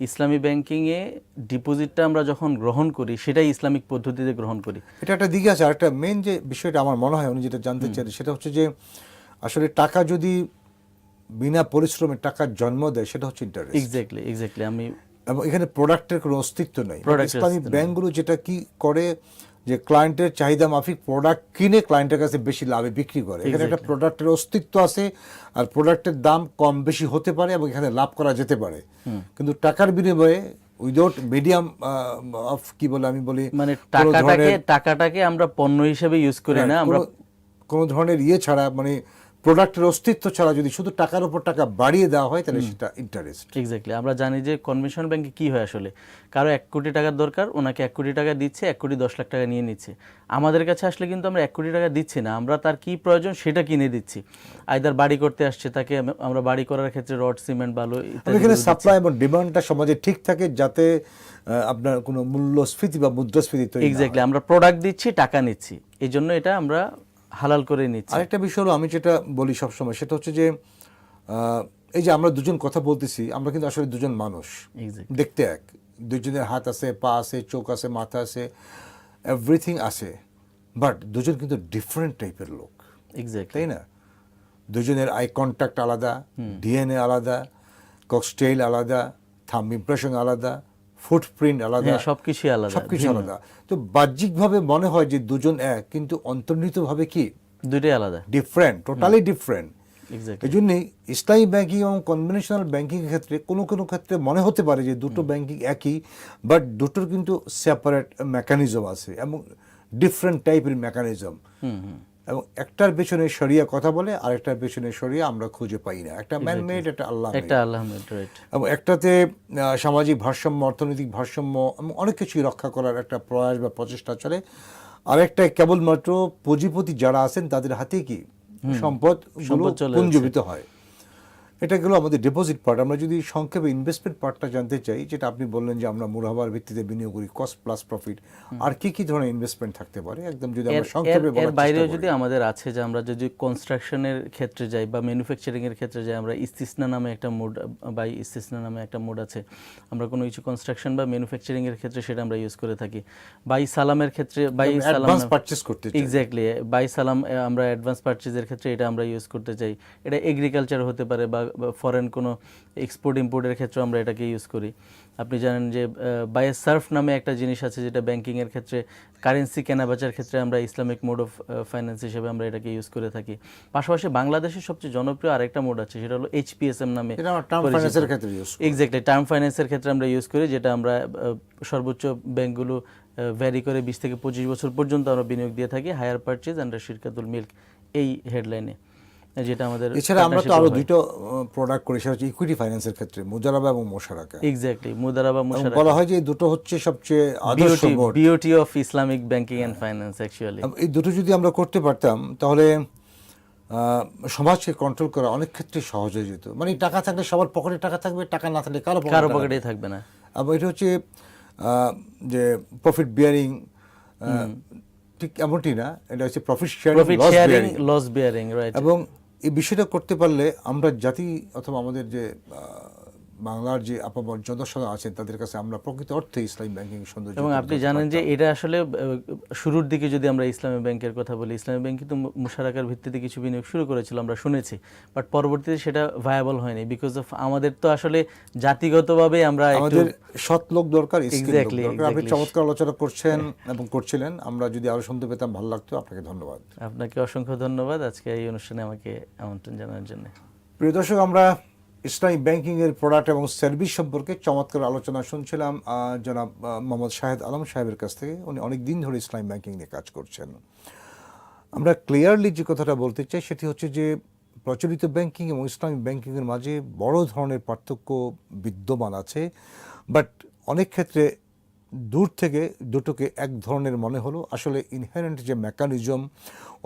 ইসলামী ব্যাংকিংয়ে ডিপোজিটটা আমরা যখন গ্রহণ করি সেটাই ইসলামিক পদ্ধতিতে গ্রহণ করি। এটা একটা দিকে আছে। আর একটা মেন যে বিষয়টা আমার মনে হয় উনি যেটা জানতে চান সেটা হচ্ছে যে আসলে টাকা যদি বিনা পরিশ্রমে টাকার জন্ম দেয় সেটা হচ্ছে ইন্টারেস্ট। এক্স্যাক্টলি আমি এবং এখানে প্রোডাক্টের কোনো অস্তিত্ব নেই। Product-এর ইসলামী অস্তিত্ব নেই। ব্যাংকগুলো যেটা কি করে যে ক্লায়েন্টের চাহিদা মাফিক প্রোডাক্ট কিনে ক্লায়েন্টের কাছে বেশি লাভে বিক্রি করে। এখানে একটা Exactly. প্রোডাক্টের অস্তিত্ব আছে, আর প্রোডাক্টের দাম কম বেশি হতে পারে এবং এখানে লাভ করা যেতে পারে, কিন্তু টাকার বিনিময়ে উইদাউট মিডিয়াম অফ কি বলে আমি বলি মানে কোনো টাকাটাকে আমরা পণ্য হিসেবে ইউজ করি না, আমরা কোনো ধরনের ছাড়া, মানে প্রোডাক্টের অস্তিত্ব ছাড়া যদি শুধু টাকার উপর টাকা বাড়িয়ে দেওয়া হয় তাহলে সেটা ইন্টারেস্ট। এক্স্যাক্টলি আমরা জানি যে কনভেনশনাল ব্যাংকে কি হয়, আসলে কারো 1 কোটি টাকার দরকার, ওনাকে 1 কোটি টাকা দিচ্ছে, 1 কোটি 10 লাখ টাকা নিয়ে নিচ্ছে। আমাদের কাছে আসলে কিন্তু আমরা 1 কোটি টাকা দিচ্ছি না, আমরা তার কি প্রয়োজন সেটা কিনে দিচ্ছি। আইদার বাড়ি করতে আসছে, তাকে আমরা বাড়ি করার ক্ষেত্রে রড, সিমেন্ট, বালু ইত্যাদি এখানে সাপ্লাই এবং ডিমান্ডটা সমাজে ঠিক থাকে যাতে আপনার কোনো মূল্যস্ফীতি বা মুদ্রাস্ফীতি তৈরি না হয়। এক্স্যাক্টলি আমরা প্রোডাক্ট দিচ্ছি, টাকা নিচ্ছি, এই জন্য এটা আমরা হালাল করে নিচ্ছি। আরেকটা বিষয় হলো আমি যেটা বলি সবসময় সেটা হচ্ছে যে এই যে আমরা দুজন কথা বলতেছি, আমরা কিন্তু আসলে দুজন মানুষ, Exactly. দেখতে এক, দুজনের হাত আছে, পা আছে, চোখ আছে, মাথা আছে, এভরিথিং আছে, বাট দুজন কিন্তু ডিফারেন্ট টাইপের লোক, এক্স্যাক্টলি তাই না? দুজনের আই কন্ট্যাক্ট আলাদা, ডিএনএ আলাদা, ককটেইল আলাদা, থাম্ব ইমপ্রেশন আলাদা, ফুটপ্রিন্ট আলাদা, সবকিছু আলাদা, সবকিছু আলাদা। তো বাহ্যিকভাবে মনে হয় যে দুজন এক, কিন্তু অন্তর্নিহিতভাবে কি দুইটাই আলাদা। Different, totally different. এক্স্যাক্টলি এই জন্যই ইসলামী ব্যাংকিং এবং কনভেনশনাল ব্যাংকিংয়ের ক্ষেত্রে কোনো কোনো ক্ষেত্রে মনে হতে পারে যে দুটো ব্যাংকিং একই, বাট দুটোর কিন্তু সেপারেট মেকানিজম আছে এবং ডিফারেন্ট টাইপের মেকানিজম, এবং একটার পেছনে শরিয়া কথা বলে আর একটার পেছনে শরিয়া আমরা খুঁজে পাই না। একটা ম্যানমেড, একটা আল্লাহ, রাইট। এবং একটাতে সামাজিক ভারসাম্য, অর্থনৈতিক ভারসাম্য এবং অনেক কিছুই রক্ষা করার একটা প্রয়াস বা প্রচেষ্টা চলে। আরেকটা কেবলমাত্র পুঁজিপতি যারা আছেন তাদের হাতে কি সম্পদ চলে পুঞ্জীবিত হয়। এটা গেল আমাদের ডিপোজিট পার্ট। আমরা যদি সংক্ষেপে ইনভেস্টমেন্ট পার্টটা জানতে চাই, যেটা আপনি বললেন যে আমরা মুরাবার ভিত্তিতে বিনিয়োগ করি, কস্ট প্লাস প্রফিট, আর কি কি ধরনের ইনভেস্টমেন্ট থাকতে পারে একদম যদি আমরা সংক্ষেপে বলার এর চেষ্টা বাইরেও করি। যদি আমাদের আছে যে আমরা যদি কনস্ট্রাকশনের ক্ষেত্রে যাই বা ম্যানুফ্যাকচারিং এর ক্ষেত্রে যাই, আমরা ইস্তিসনা নামে একটা মোড আছে, আমরা কোনো কিছু কনস্ট্রাকশন বা ম্যানুফ্যাকচারিং এর ক্ষেত্রে সেটা আমরা ইউজ করে থাকি। বাই সালামের ক্ষেত্রে অ্যাডভান্স পারচেজ করতে চাই। এক্স্যাক্টলি বাই সালাম আমরা অ্যাডভান্স পারচেজের ক্ষেত্রে এটা আমরা ইউজ করতে চাই। এটা এগ্রিকালচার হতে পারে বা ফরেন কোনো এক্সপোর্ট ইম্পোর্টের ক্ষেত্রে আমরা এটাকে ইউজ করি। আপনি জানেন যে বাই সার্ফ নামে একটা জিনিস আছে যেটা ব্যাংকিংয়ের ক্ষেত্রে কারেন্সি কেনাবেচার ক্ষেত্রে আমরা ইসলামিক মোড অফ ফাইন্যান্স হিসেবে আমরা এটাকে ইউজ করে থাকি। পাশাপাশি বাংলাদেশের সবচেয়ে জনপ্রিয় আরেকটা মোড আছে, সেটা হলো HPSM নামে। এক্স্যাক্টলি টার্ম ফাইন্যান্সের ক্ষেত্রে আমরা ইউজ করি, যেটা আমরা সর্বোচ্চ ব্যাংকগুলো ভ্যারি করে 20 থেকে 25 বছর পর্যন্ত আমরা বিনিয়োগ দিয়ে থাকি। হায়ার পারচেজ আন্ডার শিরকাতুল মিল্ক এই হেডলাইনে, যেটা আমাদের। এছাড়া আমরা তো আরো দুটো প্রোডাক্ট করি, সেটা হচ্ছে ইকুইটি ফাইন্যান্সের ক্ষেত্রে মুদারাবা এবং মোশারাকা। এক্স্যাক্টলি মুদারাবা মোশারাকা বলা হয় যে এই দুটো হচ্ছে সবচেয়ে আদর্শ mode, beauty of Islamic banking and finance. Actually এই দুটো যদি আমরা করতে পারতাম তাহলে সমাজকে কন্ট্রোল করা অনেক ক্ষেত্রে সহজ হয়ে যেত। মানে টাকা থাকলে সবার পকেটে টাকা থাকবে, টাকা না থাকলে কারো পকেটেই থাকবে না। এবং এটা হচ্ছে যে প্রফিট বিয়ারিং, ঠিক এমনটি না, এটা হচ্ছে profit sharing, loss bearing, right. এবং এই বিষয়টা করতে পারলে আমরা জাতি অথবা আমাদের যে বাংলার যে আপামর জনসাধারণ আছেন তাদের কাছে আমরা প্রকৃত অর্থে ইসলামী ব্যাংকিং সৌন্দর্য। এবং আপনি জানেন যে এটা আসলে শুরুর দিকে যদি আমরা ইসলামী ব্যাংকের কথা বলি, ইসলামী ব্যাংক কিন্তু মুশারাকার ভিত্তিতে কিছু বিনিয়োগ শুরু করেছিল, আমরা শুনেছি, বাট পরবর্তীতে সেটা ভায়াবল হয়নি বিকজ অফ আমাদের তো আসলে জাতিগতভাবে আমরা আমাদের সৎ লোক দরকার, আপনি চমৎকার আলোচনা করছেন এবং করছিলেন। আমরা যদি আরো শুনতে পেতাম ভালো লাগতো। আপনাকে ধন্যবাদ। আপনাকে অসংখ্য ধন্যবাদ আজকে এই অনুষ্ঠানে আমাকে আমন্ত্রণ জানানোর জন্য। প্রিয় দর্শক, আমরা ইসলামী ব্যাংকিং এর প্রোডাক্ট এবং সার্ভিস সম্পর্কে চমৎকার আলোচনা শুনছিলাম জনাব মোহাম্মদ শাহেদ আলম সাহেবের কাছ থেকে। উনি অনেক দিন ধরে ইসলামী ব্যাংকিং নিয়ে কাজ করছেন। আমরা ক্লিয়ারলি যে কথাটা বলতে চাই সেটি হচ্ছে যে প্রচলিত ব্যাংকিং এবং ইসলামী ব্যাংকিংয়ের মাঝে বড় ধরনের পার্থক্য বিদ্যমান আছে, বাট অনেক ক্ষেত্রে দূর থেকে দুটোকে এক ধরনের মনে হলো। আসলে ইনহেরেন্ট যে মেকানিজম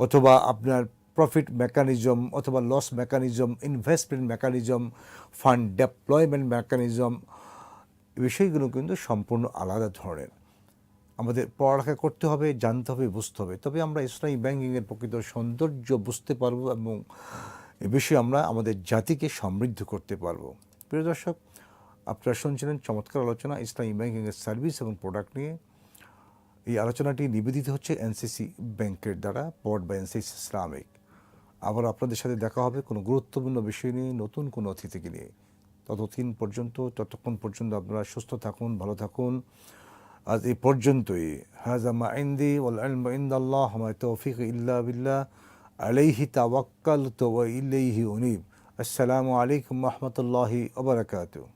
অথবা আপনার প্রফিট মেকানিজম অথবা loss mechanism, investment mechanism, fund deployment mechanism, বিষয়গুলো কিন্তু সম্পূর্ণ আলাদা ধরনের। আমাদের পড়ালেখা করতে হবে, জানতে হবে, বুঝতে হবে, তবে আমরা ইসলামী ব্যাংকিংয়ের প্রকৃত সৌন্দর্য বুঝতে পারবো এবং এ বিষয়ে আমরা আমাদের জাতিকে সমৃদ্ধ করতে পারবো। প্রিয় দর্শক, আপনারা শুনছিলেন চমৎকার আলোচনা ইসলামী ব্যাংকিংয়ের সার্ভিস এবং প্রোডাক্ট নিয়ে। এই আলোচনাটি নিবেদিত হচ্ছে এনসিসি ব্যাংকের দ্বারা, পাওয়ার্ড বাই এনসিসি ইসলামিক। আবার আপনাদের সাথে দেখা হবে কোনো গুরুত্বপূর্ণ বিষয় নিয়ে, নতুন কোনো অতিথিকে নিয়ে। ততক্ষণ পর্যন্ত আপনারা সুস্থ থাকুন, ভালো থাকুন। আজ এই পর্যন্তই। হাযা মা ইনদি ওয়াল ইলমু ইনদাল্লাহ ওয়া মা তাওফীক ইল্লা বিল্লাহ আলাইহি তাওয়াক্কালতু ওয়া ইলাইহি উনীব। আসসালামু আলাইকুম ওয়া রাহমাতুল্লাহি ওয়া বারাকাতুহু।